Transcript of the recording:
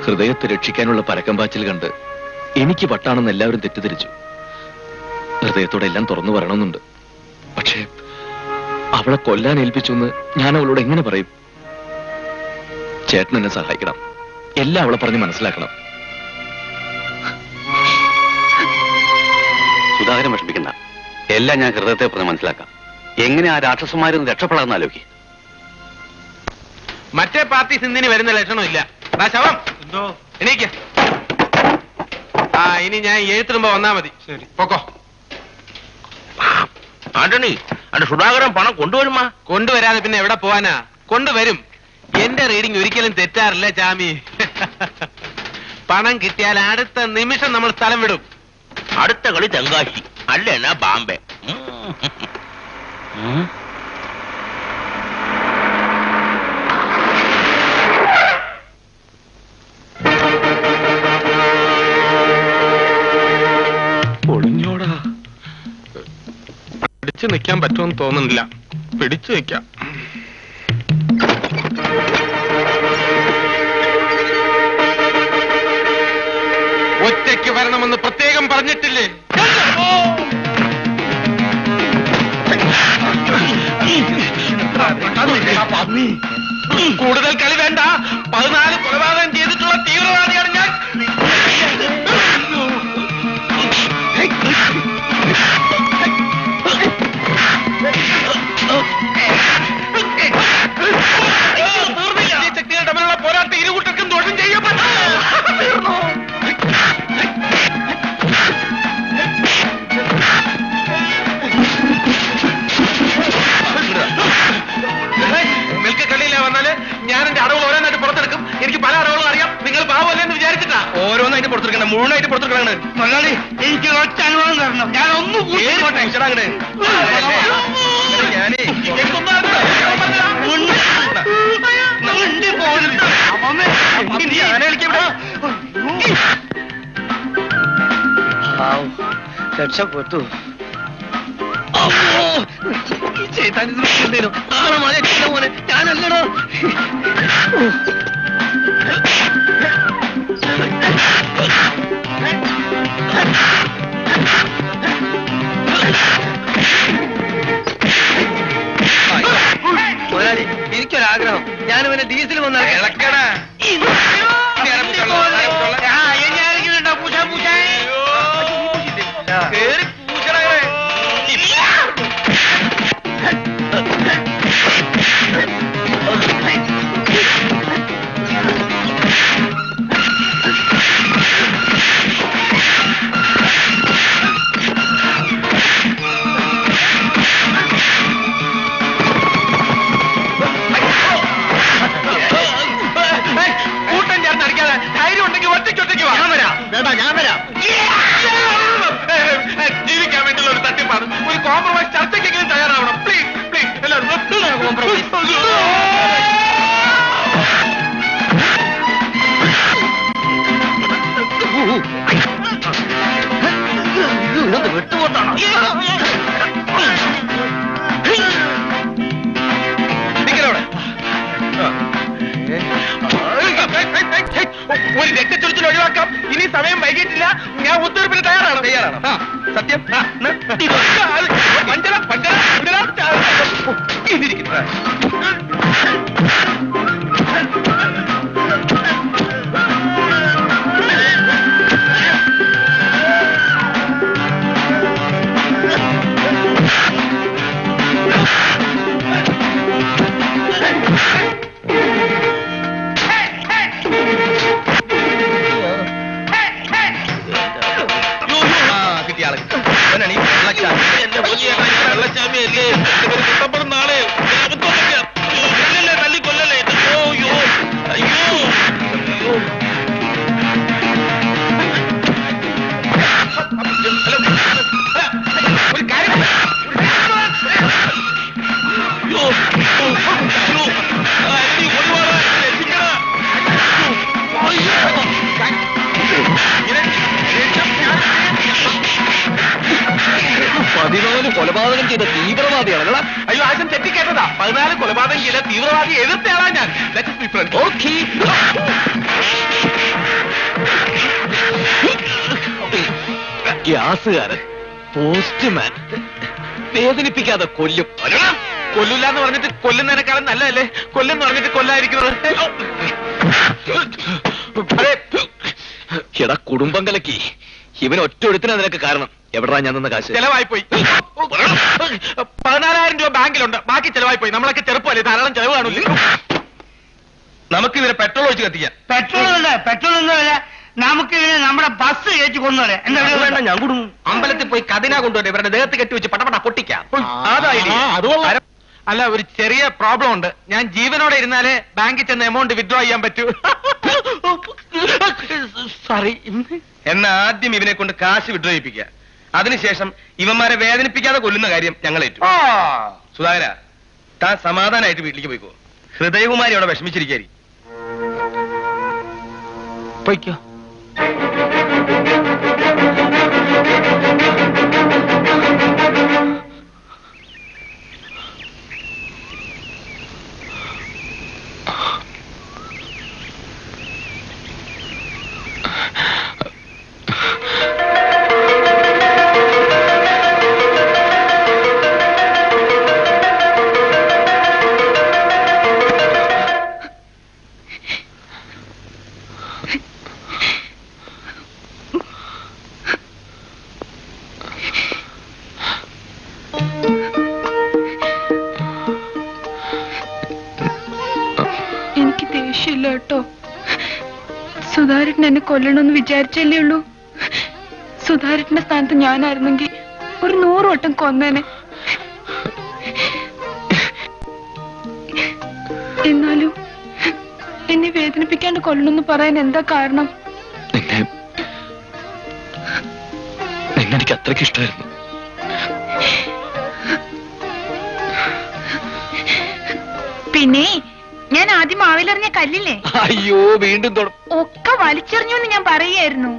ഹൃദയത്തെ രക്ഷിക്കാനുള്ള പരക്കമ്പാച്ചിൽ കണ്ട് എനിക്ക് പട്ടാണെന്ന് എല്ലാവരും തെറ്റിദ്ധരിച്ചു. ഹൃദയത്തോടെ എല്ലാം തുറന്നു പറയണമെന്നുണ്ട്. പക്ഷേ അവളെ കൊല്ലാൻ ഏൽപ്പിച്ചെന്ന് ഞാൻ അവളോട് എങ്ങനെ പറയും? ചേട്ടൻ എന്നെ സഹായിക്കണം. എല്ലാം അവളെ പറഞ്ഞ് മനസ്സിലാക്കണം. സുധാകരൻ വിഷമിക്കണ്ട. എല്ലാം ഞാൻ ഹൃദയത്തെ പറഞ്ഞ് മനസ്സിലാക്കാം. എങ്ങനെ ആ രാക്ഷസന്മാരിൽ നിന്ന് രക്ഷപ്പെടാമെന്ന് ആലോചിക്കും. മറ്റേ പാർട്ടി സിന്ധിന് വരുന്ന ലക്ഷണമില്ല. ശവം എന്തോ എനിക്ക് ഇനി ഞാൻ എഴുത്തിടുമ്പോ വന്നാ മതി. ശരി, പൊക്കോ. ആന്റണി, അന്റെ സുധാകരൻ പണം കൊണ്ടുവരുമാ? കൊണ്ടുവരാതെ പിന്നെ എവിടെ പോവാനാ? കൊണ്ടുവരും. എന്റെ റീഡിംഗ് ഒരിക്കലും തെറ്റാറില്ല ചാമി. പണം കിട്ടിയാൽ അടുത്ത നിമിഷം നമ്മൾ സ്ഥലം വിടും. അടുത്ത കളി തെങ്കാശി അല്ലേനാ ബാംബെ. ഒളിഞ്ഞോടാ. പിടിച്ചു നിൽക്കാൻ പറ്റുമെന്ന് തോന്നുന്നില്ല. പിടിച്ചു നിൽക്കാം. ഒറ്റയ്ക്ക് വരണമെന്ന് പ്രത്യേകം പറഞ്ഞിട്ടില്ലേ? കൂടുതൽ കളി വേണ്ട. 14 കൊലപാതകം ചെയ്തിട്ടുള്ള തീവ്രവാദിയാണ് ഞാൻ. ശക്തികൾ തമ്മിലുള്ള പോരാട്ടം ഇരുകൂട്ടർക്കും ദോഷം ചെയ്യപ്പെട്ടു. നെൽക്കളിയില്ല വന്നാല് ഞാൻ എന്റെ അടവുകൾ ഓരോന്നായിട്ട് പുറത്തെടുക്കും. എനിക്ക് പല അടവുകളും അറിയാം. നിങ്ങൾ പാവല്ലേ എന്ന് വിചാരിച്ചിട്ടാ ഓരോന്നായിട്ട് പുറത്തെടുക്കണം. മുഴുവനായിട്ട് പുറത്തെടുക്കണം. എനിക്ക് ഒറ്റ അനുഭവം തരണം. ഞാൻ ഒന്നും രക്ഷപ്പെട്ടു. ഞാനല്ലടോ. മുതലാളി, എനിക്കൊരാഗ്രഹം. ഞാനിവനെ ഡീസൽ വന്നാൽ ഇളക്കടാ. ജീവിക്കാൻ വേണ്ടിയുള്ള ഒരു തട്ടിപ്പാണ്. ഒരു കോംപ്രമൈസ് ചർച്ചയ്ക്കെങ്കിലും തയ്യാറാവണം. പ്ലീസ് പ്ലീസ് എല്ലാവരും വിട്ടുകൊണ്ടാണ്. ഒരു രക്തച്ചൊരിച്ചിൽ ഒഴിവാക്കാം. ഇനി സമയം വൈകിട്ടില്ല. ഞാൻ ഒത്തുതീർപ്പിന് തയ്യാറാണ്. സത്യം. പഞ്ചര പഞ്ചര ഇതിരിക്കുന്നത്. കൊലപാതകം ചെയ്ത തീവ്രവാദിയാണ്. അയ്യോ, ആശം തെറ്റിക്കേട്ടതാ. 14 കൊലപാതകം ചെയ്ത തീവ്രവാദി എതിർത്തയാളാ ഞാൻ. ഗ്യാസുകാരൻ, പോസ്റ്റ്മാൻ, വേദനിപ്പിക്കാതെ കൊല്ലും. കൊല്ലൂല എന്ന് പറഞ്ഞിട്ട് കൊല്ലുന്നതിനേക്കാളും നല്ലതല്ലേ കൊല്ലെന്ന് പറഞ്ഞിട്ട് കൊല്ലാതിരിക്കുന്നത്? എടാ കുടുംബം കലക്കി, ഇവൻ ഒറ്റ ഒരുത്തിനാ നിനക്ക് കാരണം. എവിടാ ഞാൻ തന്ന കാശ്? ചെലവായി പോയി. 14,000 രൂപ ബാങ്കിലുണ്ട്, ബാക്കി ചെലവായി പോയി. നമ്മളൊക്കെ ചെറുപ്പമല്ലേ, ധാരാളം ചെലവ് കാണില്ലേ? നമുക്ക് ഇവരെ പെട്രോൾ ഒഴിച്ച് കത്തിക്കാം. പെട്രോൾ ഒന്നുമല്ല, നമുക്ക് ഇവനെ നമ്മുടെ ബസ് കയറ്റി കൊന്നോളെ. വേണ്ട, ഞാൻ കൂടും. അമ്പലത്തിൽ പോയി കതിന കൊണ്ടുവരെ ഇവരുടെ ദേഹത്ത് കെട്ടി വെച്ച് പട്ടപട്ട പൊട്ടിക്കാം. അതായി. അല്ല, ഒരു ചെറിയ പ്രോബ്ലം ഉണ്ട്. ഞാൻ ജീവനോടെ ഇരുന്നാലേ ബാങ്കിൽ ചെന്ന് എമൗണ്ട് വിത്ഡ്രോ ചെയ്യാൻ പറ്റൂ. സോറി. എന്നാ ആദ്യം ഇവനെ കൊണ്ട് കാശ് വിഡ്രോ ചെയ്യിപ്പിക്കുക. അതിനുശേഷം ഇവന്മാരെ വേദനിപ്പിക്കാതെ കൊല്ലുന്ന കാര്യം ഞങ്ങൾ ഏറ്റു. സുധാകര, താൻ സമാധാനമായിട്ട് വീട്ടിലേക്ക് പോയിക്കോ. ഹൃദയകുമാരി അവിടെ വിഷമിച്ചിരിക്കായിരിക്കും. പോയിക്കോ. എനിക്ക് ദേഷ്യമില്ല കേട്ടോ. സുധാരേട്ടൻ എന്നെ കൊല്ലണമെന്ന് വിചാരിച്ചല്ലേ ഉള്ളൂ. സുധാരേട്ടന്റെ സ്ഥാനത്ത് ഞാനായിരുന്നെങ്കിൽ ഒരു 100 വട്ടം കൊന്നേനെ. എന്നാലും എന്നെ വേദനിപ്പിക്കാണ്ട് കൊല്ലണമെന്ന് പറയാൻ എന്താ കാരണം? എനിക്ക് അത്രയ്ക്ക് ഇഷ്ടമായിരുന്നു. പിന്നെ ഞാൻ ആദ്യം മാവിലെറിഞ്ഞ കല്ലില്ലേ, അയ്യോ വീണ്ടും ഒക്കെ വലിച്ചെറിഞ്ഞു എന്ന് ഞാൻ പറയായിരുന്നു.